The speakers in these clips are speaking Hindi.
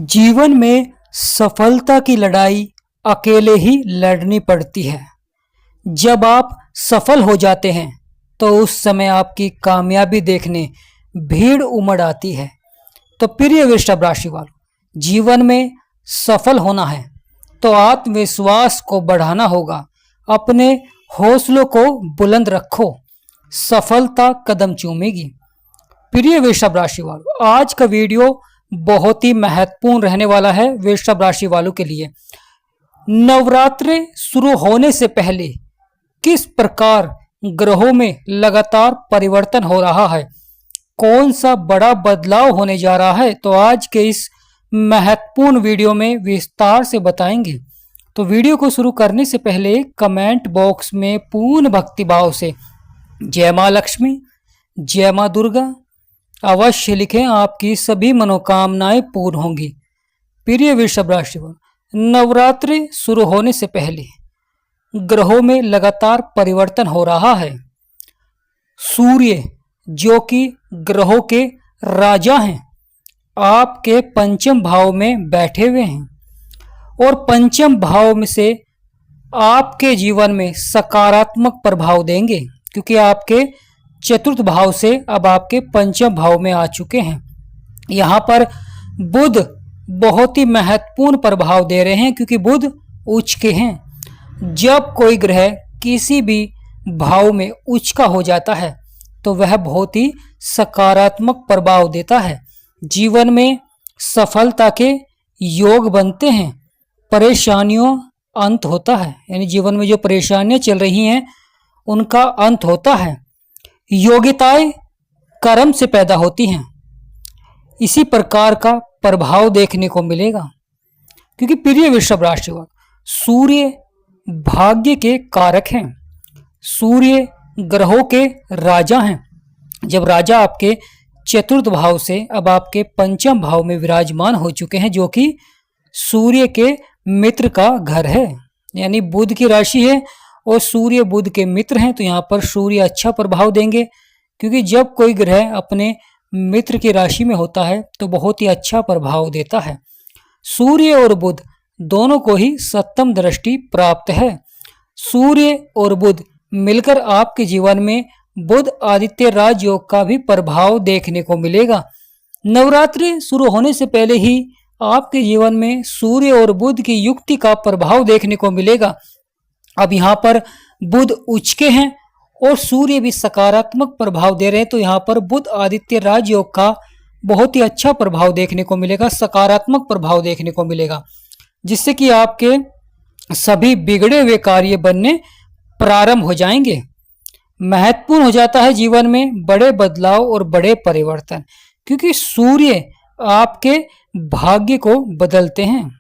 जीवन में सफलता की लड़ाई अकेले ही लड़नी पड़ती है। जब आप सफल हो जाते हैं तो उस समय आपकी कामयाबी देखने भीड़ उमड़ आती है। तो प्रिय वृषभ राशि वालों, जीवन में सफल होना है तो आत्मविश्वास को बढ़ाना होगा। अपने हौसलों को बुलंद रखो, सफलता कदम चूमेगी। प्रिय वृषभ राशि वालों, आज का वीडियो बहुत ही महत्वपूर्ण रहने वाला है वृषभ राशि वालों के लिए। नवरात्रि शुरू होने से पहले किस प्रकार ग्रहों में लगातार परिवर्तन हो रहा है, कौन सा बड़ा बदलाव होने जा रहा है, तो आज के इस महत्वपूर्ण वीडियो में विस्तार से बताएंगे। तो वीडियो को शुरू करने से पहले कमेंट बॉक्स में पूर्ण भक्तिभाव से जय मां लक्ष्मी, जय मां दुर्गा अवश्य लिखें, आपकी सभी मनोकामनाएं पूर्ण होंगी। प्रिय वृषभ राशि वालों, नवरात्रि शुरू होने से पहले ग्रहों में लगातार परिवर्तन हो रहा है। सूर्य जो कि ग्रहों के राजा हैं, आपके पंचम भाव में बैठे हुए हैं और पंचम भाव में से आपके जीवन में सकारात्मक प्रभाव देंगे, क्योंकि आपके चतुर्थ भाव से अब आपके पंचम भाव में आ चुके हैं। यहाँ पर बुध बहुत ही महत्वपूर्ण प्रभाव दे रहे हैं, क्योंकि बुध उच्च के हैं। जब कोई ग्रह किसी भी भाव में उच्च का हो जाता है तो वह बहुत ही सकारात्मक प्रभाव देता है। जीवन में सफलता के योग बनते हैं, परेशानियों अंत होता है, यानी जीवन में जो परेशानियां चल रही हैं उनका अंत होता है। योग्यताएं कर्म से पैदा होती हैं, इसी प्रकार का प्रभाव देखने को मिलेगा। क्योंकि प्रिय वृषभ राशि वालों, सूर्य भाग्य के कारक हैं, सूर्य ग्रहों के राजा हैं। जब राजा आपके चतुर्थ भाव से अब आपके पंचम भाव में विराजमान हो चुके हैं, जो कि सूर्य के मित्र का घर है, यानी बुध की राशि है और सूर्य बुध के मित्र हैं, तो यहाँ पर सूर्य अच्छा प्रभाव देंगे। क्योंकि जब कोई ग्रह अपने मित्र की राशि में होता है तो बहुत ही अच्छा प्रभाव देता है। सूर्य और बुध दोनों को ही सप्तम दृष्टि प्राप्त है। सूर्य और बुध मिलकर आपके जीवन में बुध आदित्य राजयोग का भी प्रभाव देखने को मिलेगा। नवरात्रि शुरू होने से पहले ही आपके जीवन में सूर्य और बुध की युक्ति का प्रभाव देखने को मिलेगा। अब यहाँ पर बुध उच्च के हैं और सूर्य भी सकारात्मक प्रभाव दे रहे हैं, तो यहाँ पर बुध आदित्य राजयोग का बहुत ही अच्छा प्रभाव देखने को मिलेगा, सकारात्मक प्रभाव देखने को मिलेगा, जिससे कि आपके सभी बिगड़े हुए कार्य बनने प्रारंभ हो जाएंगे। महत्वपूर्ण हो जाता है जीवन में बड़े बदलाव और बड़े परिवर्तन, क्योंकि सूर्य आपके भाग्य को बदलते हैं,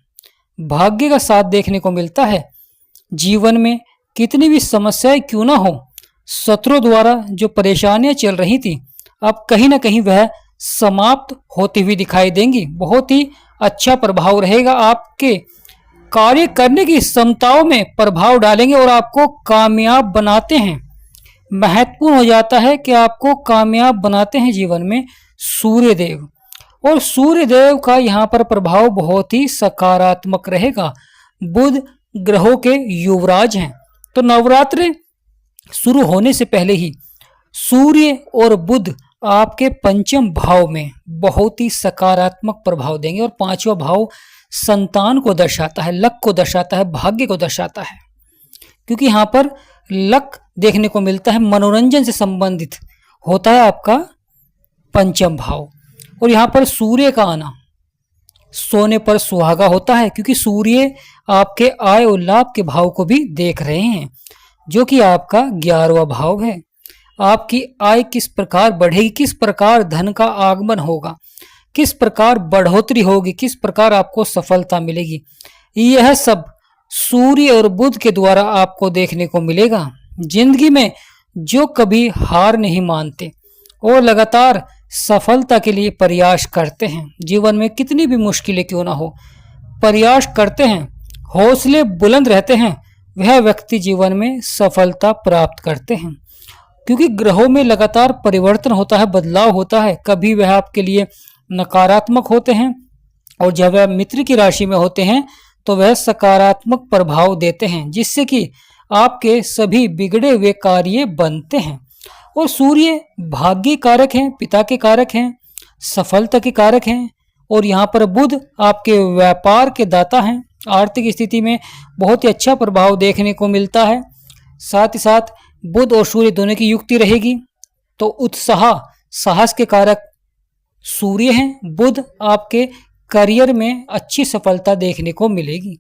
भाग्य का साथ देखने को मिलता है। जीवन में कितनी भी समस्याएं क्यों ना हो, शत्रुओं द्वारा जो परेशानियां चल रही थी अब कहीं ना कहीं वह समाप्त होती हुई दिखाई देंगी। बहुत ही अच्छा प्रभाव रहेगा, आपके कार्य करने की क्षमताओं में प्रभाव डालेंगे और आपको कामयाब बनाते हैं। महत्वपूर्ण हो जाता है कि आपको कामयाब बनाते हैं जीवन में सूर्यदेव, और सूर्यदेव का यहाँ पर प्रभाव बहुत ही सकारात्मक रहेगा। बुध ग्रहों के युवराज हैं, तो नवरात्रि शुरू होने से पहले ही सूर्य और बुध आपके पंचम भाव में बहुत ही सकारात्मक प्रभाव देंगे। और पांचवा भाव संतान को दर्शाता है, लक को दर्शाता है, भाग्य को दर्शाता है, क्योंकि यहाँ पर लक देखने को मिलता है, मनोरंजन से संबंधित होता है आपका पंचम भाव। और यहाँ पर सूर्य का आना सोने पर सुहागा होता है, क्योंकि सूर्य आपके आय और लाभ के भाव को भी देख रहे हैं, जो कि आपका 11वां भाव है। आपकी आय किस प्रकार बढ़ेगी, किस प्रकार धन का आगमन होगा, किस प्रकार बढ़ोतरी होगी, किस प्रकार आपको सफलता मिलेगी, यह सब सूर्य और बुध के द्वारा आपको देखने को मिलेगा। जिंदगी में जो कभी हार नहीं मानते और लगातार सफलता के लिए प्रयास करते हैं, जीवन में कितनी भी मुश्किलें क्यों ना हो प्रयास करते हैं, हौसले बुलंद रहते हैं, वह व्यक्ति जीवन में सफलता प्राप्त करते हैं। क्योंकि ग्रहों में लगातार परिवर्तन होता है, बदलाव होता है, कभी वह आपके लिए नकारात्मक होते हैं और जब वह मित्र की राशि में होते हैं तो वह सकारात्मक प्रभाव देते हैं, जिससे कि आपके सभी बिगड़े हुए कार्य बनते हैं। और सूर्य भाग्य कारक हैं, पिता के कारक हैं, सफलता के कारक हैं। और यहाँ पर बुध आपके व्यापार के दाता हैं। आर्थिक स्थिति में बहुत ही अच्छा प्रभाव देखने को मिलता है। साथ ही साथ बुध और सूर्य दोनों की युक्ति रहेगी तो उत्साह, साहस के कारक सूर्य हैं। बुध आपके करियर में अच्छी सफलता देखने को मिलेगी,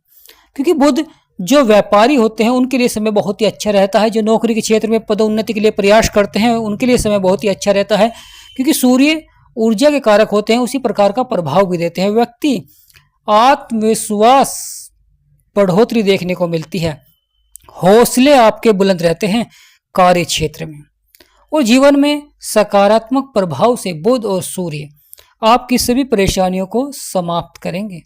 क्योंकि बुध जो व्यापारी होते हैं उनके लिए समय बहुत ही अच्छा रहता है। जो नौकरी के क्षेत्र में पदोन्नति के लिए प्रयास करते हैं उनके लिए समय बहुत ही अच्छा रहता है, क्योंकि सूर्य ऊर्जा के कारक होते हैं, उसी प्रकार का प्रभाव भी देते हैं। व्यक्ति आत्मविश्वास बढ़ोतरी देखने को मिलती है, हौसले आपके बुलंद रहते हैं कार्य क्षेत्र में। और जीवन में सकारात्मक प्रभाव से बुध और सूर्य आपकी सभी परेशानियों को समाप्त करेंगे।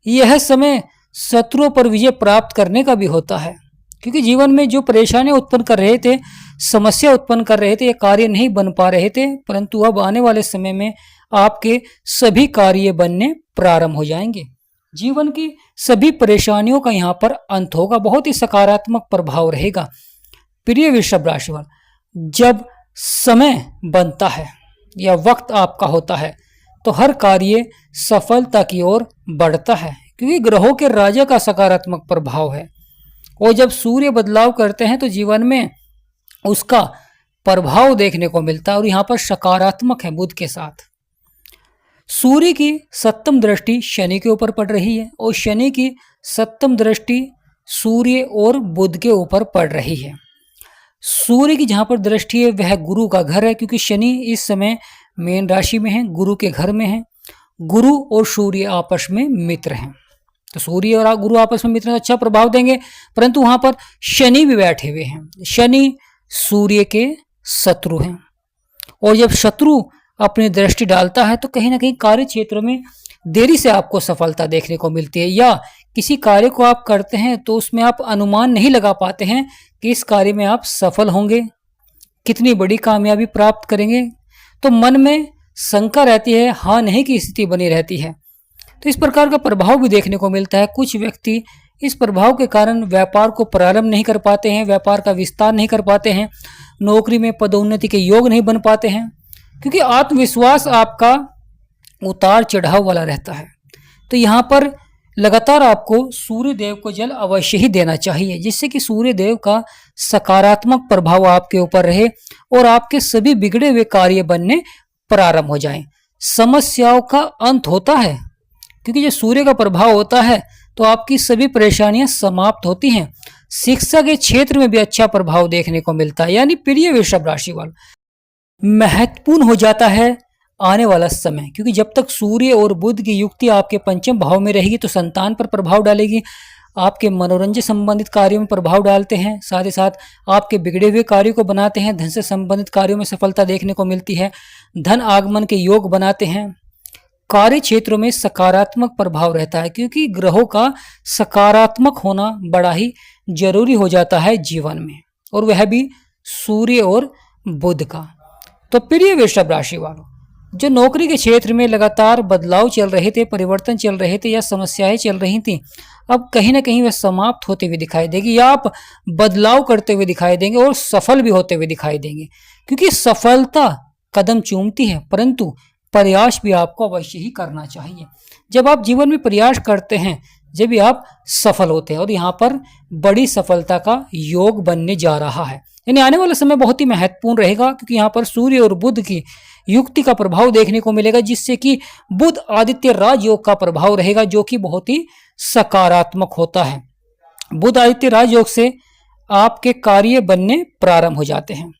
यह समय शत्रुओं पर विजय प्राप्त करने का भी होता है, क्योंकि जीवन में जो परेशानियां उत्पन्न कर रहे थे, समस्या उत्पन्न कर रहे थे, ये कार्य नहीं बन पा रहे थे, परंतु अब आने वाले समय में आपके सभी कार्य बनने प्रारंभ हो जाएंगे। जीवन की सभी परेशानियों का यहाँ पर अंत होगा, बहुत ही सकारात्मक प्रभाव रहेगा। प्रिय वृषभ राशि वाले, जब समय बनता है या वक्त आपका होता है तो हर कार्य सफलता की ओर बढ़ता है, क्योंकि ग्रहों के राजा का सकारात्मक प्रभाव है। और जब सूर्य बदलाव करते हैं तो जीवन में उसका प्रभाव देखने को मिलता है, और यहाँ पर सकारात्मक है बुध के साथ। सूर्य की सप्तम दृष्टि शनि के ऊपर पड़ रही है, और शनि की सप्तम दृष्टि सूर्य और बुध के ऊपर पड़ रही है। सूर्य की जहाँ पर दृष्टि है वह गुरु का घर है, क्योंकि शनि इस समय मीन राशि में है, गुरु के घर में है। गुरु और सूर्य आपस में मित्र हैं, तो सूर्य और गुरु आपस में मित्र हैं, अच्छा प्रभाव देंगे। परंतु वहां पर शनि भी बैठे हुए हैं। शनि सूर्य के शत्रु हैं, और जब शत्रु अपनी दृष्टि डालता है तो कहीं ना कहीं कार्य क्षेत्र में देरी से आपको सफलता देखने को मिलती है, या किसी कार्य को आप करते हैं तो उसमें आप अनुमान नहीं लगा पाते हैं कि इस कार्य में आप सफल होंगे, कितनी बड़ी कामयाबी प्राप्त करेंगे। तो मन में शंका रहती है, हाँ नहीं की स्थिति बनी रहती है। तो इस प्रकार का प्रभाव भी देखने को मिलता है। कुछ व्यक्ति इस प्रभाव के कारण व्यापार को प्रारंभ नहीं कर पाते हैं, व्यापार का विस्तार नहीं कर पाते हैं, नौकरी में पदोन्नति के योग नहीं बन पाते हैं, क्योंकि आत्मविश्वास आपका उतार चढ़ाव वाला रहता है। तो यहाँ पर लगातार आपको सूर्य देव को जल अवश्य ही देना चाहिए, जिससे कि सूर्य देव का सकारात्मक प्रभाव आपके ऊपर रहे और आपके सभी बिगड़े हुए कार्य बनने प्रारंभ हो जाएं। समस्याओं का अंत होता है, क्योंकि जब सूर्य का प्रभाव होता है तो आपकी सभी परेशानियां समाप्त होती हैं। शिक्षा के क्षेत्र में भी अच्छा प्रभाव देखने को मिलता है। यानी प्रिय वृषभ राशि वालों, महत्वपूर्ण हो जाता है आने वाला समय, क्योंकि जब तक सूर्य और बुध की युक्ति आपके पंचम भाव में रहेगी तो संतान पर प्रभाव डालेगी, आपके मनोरंजन संबंधित कार्यों में प्रभाव डालते हैं, साथ ही साथ आपके बिगड़े हुए कार्यों को बनाते हैं। धन से संबंधित कार्यों में सफलता देखने को मिलती है, धन आगमन के योग बनाते हैं। कार्य क्षेत्रों में सकारात्मक प्रभाव रहता है, क्योंकि ग्रहों का सकारात्मक होना बड़ा ही जरूरी हो जाता है जीवन में, और वह भी सूर्य और बुध का। तो प्रिय वृषभ राशि वालों, जो नौकरी के क्षेत्र में लगातार बदलाव चल रहे थे, परिवर्तन चल रहे थे या समस्याएं चल रही थी, अब कहीं ना कहीं वह समाप्त होते हुए दिखाई देगी, या आप बदलाव करते हुए दिखाई देंगे और सफल भी होते हुए दिखाई देंगे। क्योंकि सफलता कदम चूमती है, परंतु प्रयास भी आपको अवश्य ही करना चाहिए। जब आप जीवन में प्रयास करते हैं जब भी आप सफल होते हैं, और यहाँ पर बड़ी सफलता का योग बनने जा रहा है। यानी आने वाला समय बहुत ही महत्वपूर्ण रहेगा, क्योंकि यहाँ पर सूर्य और बुध की युक्ति का प्रभाव देखने को मिलेगा, जिससे कि बुध आदित्य राजयोग का प्रभाव रहेगा, जो कि बहुत ही सकारात्मक होता है। बुध आदित्य राजयोग से आपके कार्य बनने प्रारंभ हो जाते हैं,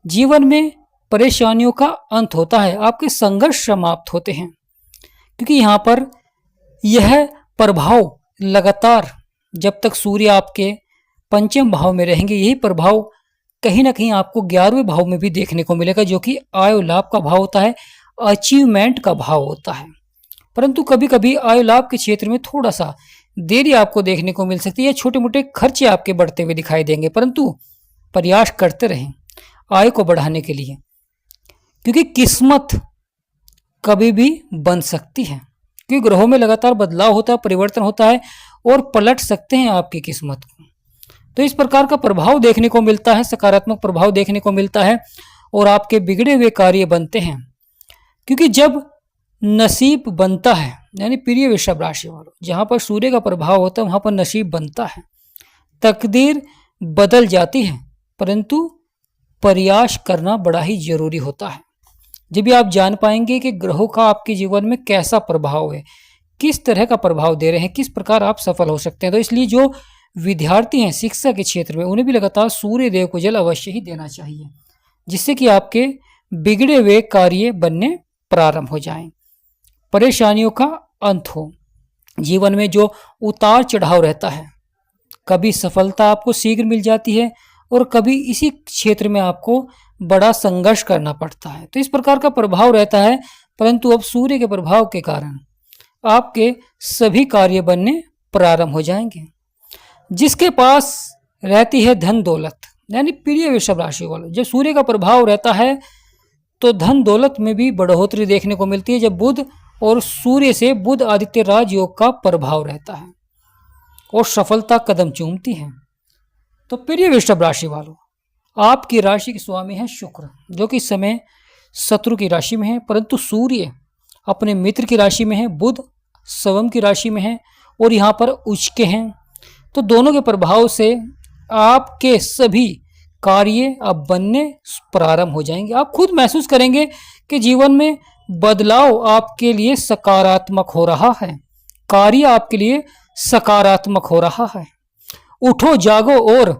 जीवन में परेशानियों का अंत होता है, आपके संघर्ष समाप्त होते हैं, क्योंकि यहाँ पर यह प्रभाव लगातार जब तक सूर्य आपके पंचम भाव में रहेंगे, यही प्रभाव कहीं ना कहीं आपको 11वें भाव में भी देखने को मिलेगा, जो कि आय लाभ का भाव होता है, अचीवमेंट का भाव होता है। परंतु कभी कभी आय लाभ के क्षेत्र में थोड़ा सा देरी आपको देखने को मिल सकती है, छोटे मोटे खर्चे आपके बढ़ते हुए दिखाई देंगे, परंतु प्रयास करते रहें आय को बढ़ाने के लिए, क्योंकि किस्मत कभी भी बन सकती है। क्योंकि ग्रहों में लगातार बदलाव होता है, परिवर्तन होता है और पलट सकते हैं आपकी किस्मत को। तो इस प्रकार का प्रभाव देखने को मिलता है, सकारात्मक प्रभाव देखने को मिलता है और आपके बिगड़े हुए कार्य बनते हैं। क्योंकि जब नसीब बनता है, यानी प्रिय वृषभ राशि वालों, जहां पर सूर्य का प्रभाव होता है वहां पर नसीब बनता है, तकदीर बदल जाती है, परंतु प्रयास करना बड़ा ही जरूरी होता है। जब भी आप जान पाएंगे कि ग्रहों का आपके जीवन में कैसा प्रभाव है, किस तरह का प्रभाव दे रहे हैं, किस प्रकार आप सफल हो सकते हैं। तो इसलिए जो विद्यार्थी हैं शिक्षा के क्षेत्र में, उन्हें भी लगातार सूर्य देव को जल अवश्य ही देना चाहिए, जिससे कि आपके बिगड़े हुए कार्य बनने प्रारंभ हो जाएं, परेशानियों का अंत हो। जीवन में जो उतार चढ़ाव रहता है, कभी सफलता आपको शीघ्र मिल जाती है और कभी इसी क्षेत्र में आपको बड़ा संघर्ष करना पड़ता है। तो इस प्रकार का प्रभाव रहता है, परंतु अब सूर्य के प्रभाव के कारण आपके सभी कार्य बनने प्रारंभ हो जाएंगे। जिसके पास रहती है धन दौलत, यानी प्रिय वृषभ राशि वालों, जब सूर्य का प्रभाव रहता है तो धन दौलत में भी बढ़ोतरी देखने को मिलती है। जब बुध और सूर्य से बुध आदित्य राजयोग का प्रभाव रहता है और सफलता कदम चूमती है। तो प्रिय वृषभ राशि वालों, आपकी राशि के स्वामी है शुक्र, जो कि इस समय शत्रु की राशि में है, परंतु सूर्य अपने मित्र की राशि में है, बुध स्वयं की राशि में है और यहाँ पर उच्च के हैं। तो दोनों के प्रभाव से आपके सभी कार्य अब बनने प्रारंभ हो जाएंगे। आप खुद महसूस करेंगे कि जीवन में बदलाव आपके लिए सकारात्मक हो रहा है, कार्य आपके लिए सकारात्मक हो रहा है। उठो जागो और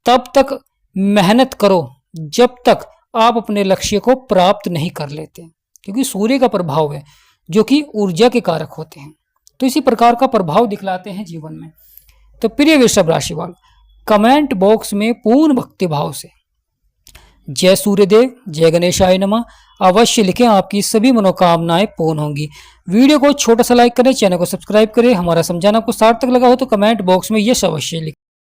तब तक मेहनत करो जब तक आप अपने लक्ष्य को प्राप्त नहीं कर लेते, क्योंकि सूर्य का प्रभाव है जो कि ऊर्जा के कारक होते हैं। तो इसी प्रकार का प्रभाव दिखलाते हैं जीवन में। तो प्रिय वृषभ राशि वालों, कमेंट बॉक्स में पूर्ण भक्ति भाव से जय सूर्यदेव, जय गणेशाय नमः अवश्य लिखें, आपकी सभी मनोकामनाएं पूर्ण होंगी। वीडियो को छोटा सा लाइक करें, चैनल को सब्सक्राइब करें। हमारा समझाना आपको सार्थक लगा हो तो कमेंट बॉक्स में यश अवश्य लिखें।